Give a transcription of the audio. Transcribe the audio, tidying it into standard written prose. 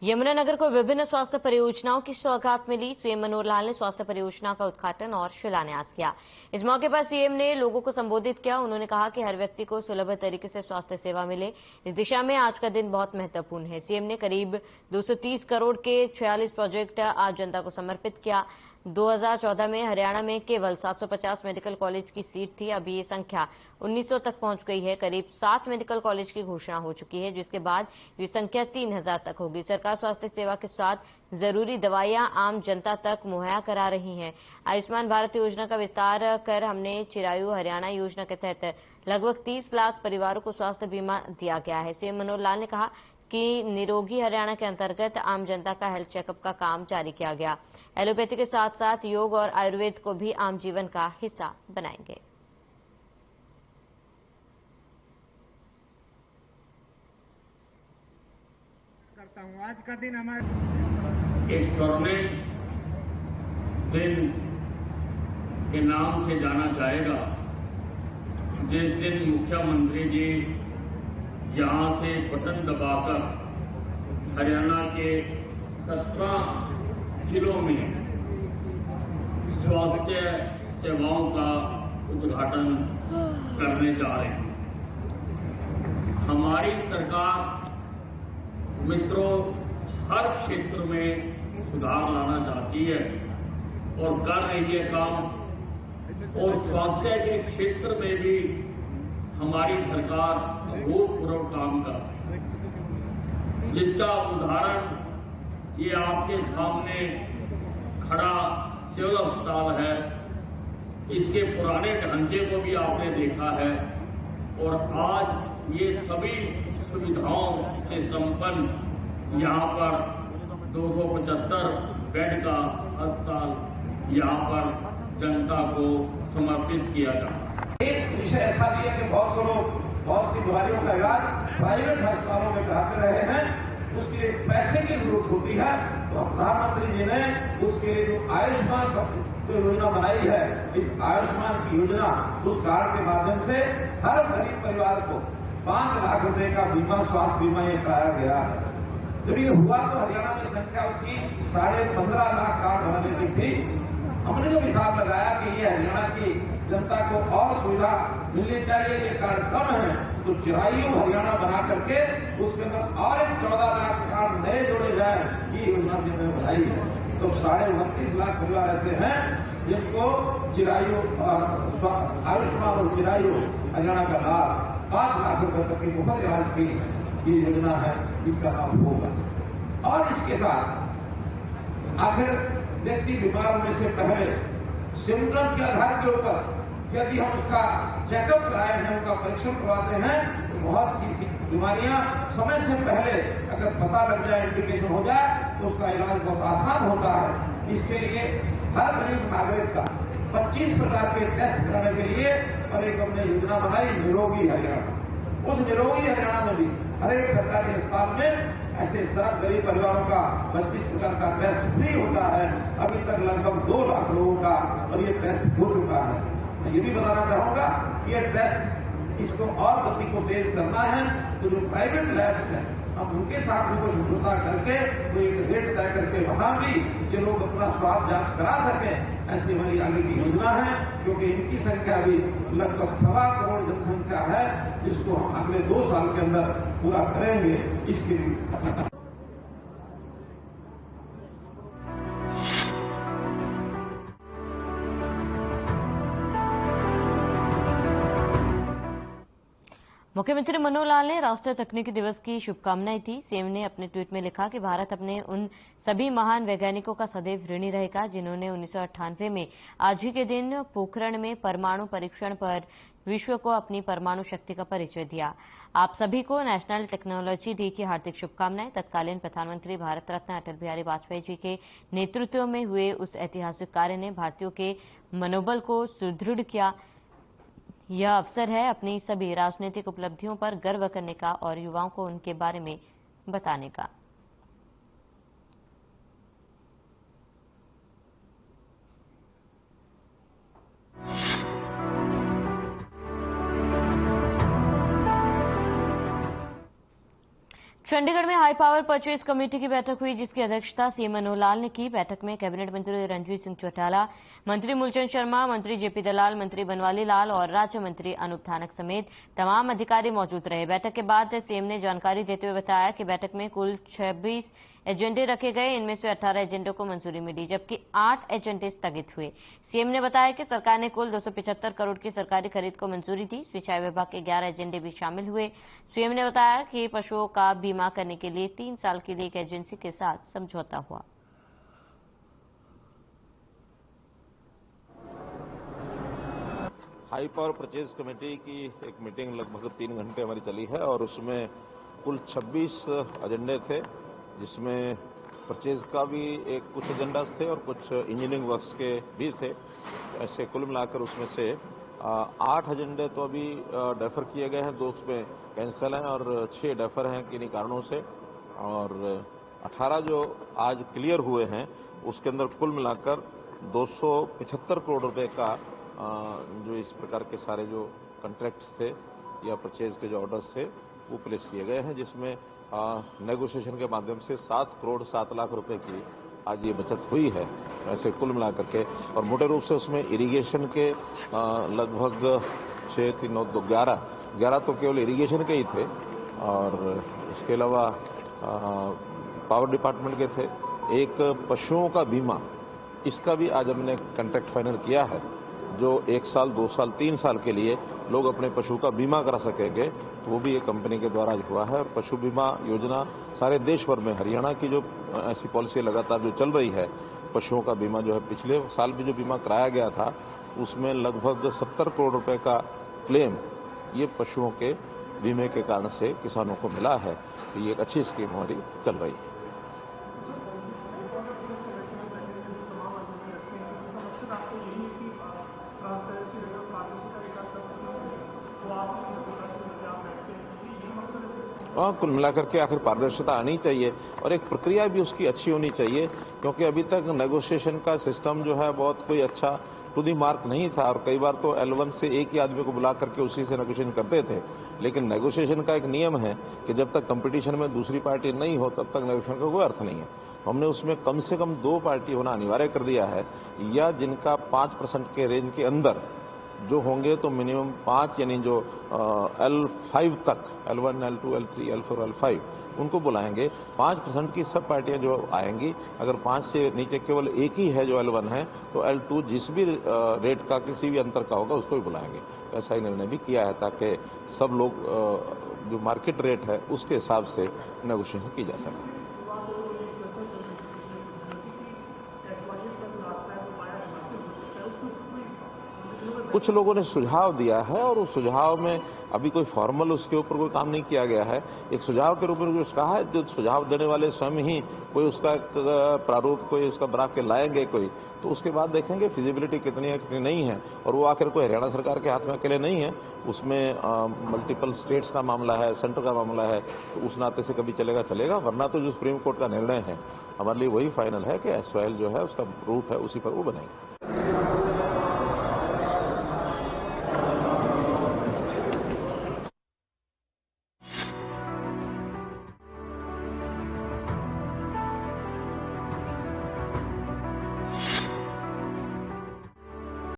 यमुनानगर को विभिन्न स्वास्थ्य परियोजनाओं की सौगात मिली। सीएम मनोहर लाल ने स्वास्थ्य परियोजना का उद्घाटन और शिलान्यास किया। इस मौके पर सीएम ने लोगों को संबोधित किया। उन्होंने कहा कि हर व्यक्ति को सुलभ तरीके से स्वास्थ्य सेवा मिले, इस दिशा में आज का दिन बहुत महत्वपूर्ण है। सीएम ने करीब 230 करोड़ के 46 प्रोजेक्ट आज जनता को समर्पित किया। 2014 में हरियाणा में केवल 750 मेडिकल कॉलेज की सीट थी, अब ये संख्या 1900 तक पहुंच गई है। करीब 7 मेडिकल कॉलेज की घोषणा हो चुकी है, जिसके बाद ये संख्या 3000 तक होगी। सरकार स्वास्थ्य सेवा के साथ जरूरी दवाइयां आम जनता तक मुहैया करा रही है। आयुष्मान भारत योजना का विस्तार कर हमने चिरायु हरियाणा योजना के तहत लगभग 30 लाख परिवारों को स्वास्थ्य बीमा दिया गया है। सीएम मनोहर लाल ने कहा कि निरोगी हरियाणा के अंतर्गत आम जनता का हेल्थ चेकअप का काम जारी किया गया। एलोपैथी के साथ साथ योग और आयुर्वेद को भी आम जीवन का हिस्सा बनाएंगे। करता हूं आज का दिन हमारे एक स्वर्णिम दिन के नाम से जाना जाएगा, जिस दिन मुख्यमंत्री जी यहां से बटन दबाकर हरियाणा के 17 जिलों में स्वास्थ्य सेवाओं का उद्घाटन करने जा रहे हैं। हमारी सरकार मित्रों हर क्षेत्र में सुधार लाना चाहती है और कर रही है काम, और स्वास्थ्य के क्षेत्र में भी हमारी सरकार अभूतपूर्व काम कर रही है, जिसका उदाहरण ये आपके सामने खड़ा सिविल अस्पताल है। इसके पुराने ढांचे को भी आपने देखा है और आज ये सभी सुविधाओं से संपन्न यहाँ पर 275 बेड का अस्पताल यहाँ पर जनता को समर्पित किया जाता है। एक विषय ऐसा भी है कि बहुत से लोग बहुत सी बीमारियों का इलाज प्राइवेट अस्पतालों में कराते रहे हैं, उसके लिए पैसे की जरूरत होती है। तो प्रधानमंत्री जी ने उसके लिए जो आयुष्मान जो योजना बनाई है, इस आयुष्मान की योजना उस कार्ड के माध्यम से हर गरीब परिवार को 5 लाख रुपए का बीमा, स्वास्थ्य बीमा ये कराया गया है। जब ये हुआ तो हरियाणा में संख्या उसकी 15.5 लाख कार्ड बनाने की थी। हमने जो हिसाब लगाया कि ये हरियाणा की जनता को और सुविधा मिलनी चाहिए, ये कार्ड कम है, तो चिरायु हरियाणा बना करके उसके अंदर और एक 14 लाख कार्ड नए जोड़े जाए, ये योजना हमने बनाई है। तो 29.5 लाख परिवार ऐसे हैं जिनको चिरायु आयुष्मान और चिरायु हरियाणा का लाभ 5 लाख रुपए तक की मुफ्त इलाज की ये योजना है, इसका लाभ होगा। और इसके साथ आखिर व्यक्ति बीमार होने से पहले सिम्टम्स के आधार के ऊपर यदि हम उसका चेकअप कराए हैं, उनका परीक्षण करवाते हैं, तो बहुत सी बीमारियां समय से पहले अगर पता लग जाए, इंडिकेशन हो जाए, तो उसका इलाज बहुत आसान होता है। इसके लिए हर गरीब नागरिक का 25 प्रकार के टेस्ट कराने के लिए और एक हमने योजना बनाई निरोगी हरियाणा। उस निरोगी हरियाणा में भी हर एक सरकारी अस्पताल में ऐसे सब गरीब परिवारों का 25 प्रकार का टेस्ट फ्री होता है। अभी तक लगभग 2 लाख लोगों का और ये टेस्ट हो चुका है। मैं ये भी बताना चाहूंगा कि ये टेस्ट इसको और गति को तेज करना है, तो जो प्राइवेट लैब्स हैं अब उनके साथ भी कुछ समझौता करके तो एक रेट तय करके वहां भी ये लोग अपना स्वास्थ्य जांच करा सकें, ऐसी हमारी आगे की योजना है। क्योंकि इनकी संख्या भी लगभग 1.25 करोड़ जनसंख्या है, जिसको हम अगले 2 साल के अंदर पूरा करेंगे। इसके लिए मुख्यमंत्री मनोहर लाल ने राष्ट्रीय तकनीकी दिवस की शुभकामनाएं दी। सीएम ने अपने ट्वीट में लिखा कि भारत अपने उन सभी महान वैज्ञानिकों का सदैव ऋणी रहेगा जिन्होंने 1998 में आज ही के दिन पोखरण में परमाणु परीक्षण पर विश्व को अपनी परमाणु शक्ति का परिचय दिया। आप सभी को नेशनल टेक्नोलॉजी डे की हार्दिक शुभकामनाएं। तत्कालीन प्रधानमंत्री भारत रत्न अटल बिहारी वाजपेयी जी के नेतृत्व में हुए उस ऐतिहासिक कार्य ने भारतीयों के मनोबल को सुदृढ़ किया। यह अवसर है अपनी सभी राजनीतिक उपलब्धियों पर गर्व करने का और युवाओं को उनके बारे में बताने का। चंडीगढ़ में हाई पावर परचेज कमेटी की बैठक हुई, जिसकी अध्यक्षता सीएम मनोहर लाल ने की। बैठक में कैबिनेट मंत्री रणजीत सिंह चौटाला, मंत्री मूलचंद शर्मा, मंत्री जेपी दलाल, मंत्री बनवाली लाल और राज्य मंत्री अनूप धानक समेत तमाम अधिकारी मौजूद रहे। बैठक के बाद सीएम ने जानकारी देते हुए बताया कि बैठक में कुल 26 एजेंडे रखे गए। इनमें से 18 एजेंडों को मंजूरी मिली, जबकि 8 एजेंडे स्थगित हुए। सीएम ने बताया कि सरकार ने कुल 275 करोड़ की सरकारी खरीद को मंजूरी दी। सिंचाई विभाग के 11 एजेंडे भी शामिल हुए। सीएम ने बताया कि पशुओं का बीमा करने के लिए 3 साल के लिए एक एजेंसी के साथ समझौता हुआ। हाई पावर परचेज कमेटी की एक मीटिंग लगभग 3 घंटे हमारी चली है और उसमें कुल 26 एजेंडे थे, जिसमें परचेज का भी कुछ एजेंडास थे और कुछ इंजीनियरिंग वर्क्स के भी थे। ऐसे कुल मिलाकर उसमें से 8 एजेंडे तो अभी डेफर किए गए हैं, 2 उसमें कैंसिल हैं और 6 डेफर हैं किन्हीं कारणों से, और 18 जो आज क्लियर हुए हैं उसके अंदर कुल मिलाकर 275 करोड़ रुपए का जो इस प्रकार के सारे जो कॉन्ट्रैक्ट्स थे या परचेज के जो ऑर्डर्स थे वो प्लेस किए गए हैं, जिसमें नेगोशिएशन के माध्यम से 7 करोड़ 7 लाख रुपए की आज ये बचत हुई है। ऐसे कुल मिलाकर के, और मोटे रूप से उसमें इरिगेशन के लगभग 6, 3, 9, 2, 11 तो केवल इरिगेशन के ही थे, और इसके अलावा पावर डिपार्टमेंट के थे। एक पशुओं का बीमा, इसका भी आज हमने कॉन्ट्रैक्ट फाइनल किया है, जो 1 साल, 2 साल, 3 साल के लिए लोग अपने पशु का बीमा करा सकेंगे, तो वो भी एक कंपनी के द्वारा हुआ है। और पशु बीमा योजना सारे देश भर में, हरियाणा की जो ऐसी पॉलिसी लगातार जो चल रही है, पशुओं का बीमा जो है, पिछले साल भी जो बीमा कराया गया था उसमें लगभग 70 करोड़ रुपए का क्लेम ये पशुओं के बीमे के कारण से किसानों को मिला है। तो ये एक अच्छी स्कीम हमारी चल रही है। कुल मिलाकर के आखिर पारदर्शिता आनी चाहिए और एक प्रक्रिया भी उसकी अच्छी होनी चाहिए, क्योंकि अभी तक नेगोशिएशन का सिस्टम जो है बहुत कोई अच्छा टू दी मार्क नहीं था, और कई बार तो L1 से एक ही आदमी को बुला करके उसी से नेगोशिएशन करते थे। लेकिन नेगोशिएशन का एक नियम है कि जब तक कंपटीशन में दूसरी पार्टी नहीं हो तब तक नेगोशिएशन का कोई अर्थ नहीं है। हमने उसमें कम से कम 2 पार्टी होना अनिवार्य कर दिया है, या जिनका 5% के रेंज के अंदर जो होंगे तो मिनिमम 5, यानी जो L5 तक, L1, L2, L3, L4, L5 उनको बुलाएंगे। 5% की सब पार्टियां जो आएंगी, अगर 5 से नीचे केवल एक ही है जो L1 है, तो L2 जिस भी रेट का किसी भी अंतर का होगा उसको भी बुलाएंगे। तो ऐसा ही निर्णय भी किया है ताकि सब लोग जो मार्केट रेट है उसके हिसाब से नेगोशिएशन की जा सके। कुछ लोगों ने सुझाव दिया है और उस सुझाव में अभी कोई फॉर्मल उसके ऊपर कोई काम नहीं किया गया है। एक सुझाव के रूप में जो कहा है, जो सुझाव देने वाले स्वयं ही कोई उसका प्रारूप कोई उसका बना के लाएंगे कोई, तो उसके बाद देखेंगे फिजिबिलिटी कितनी है कितनी नहीं है। और वो आखिर कोई हरियाणा सरकार के हाथ में अकेले नहीं है, उसमें मल्टीपल स्टेट्स का मामला है, सेंटर का मामला है, तो उस नाते से कभी चलेगा, वरना तो जो सुप्रीम कोर्ट का निर्णय है हमारे लिए वही फाइनल है कि SOL जो है उसका रूट है उसी पर वो बनेगा।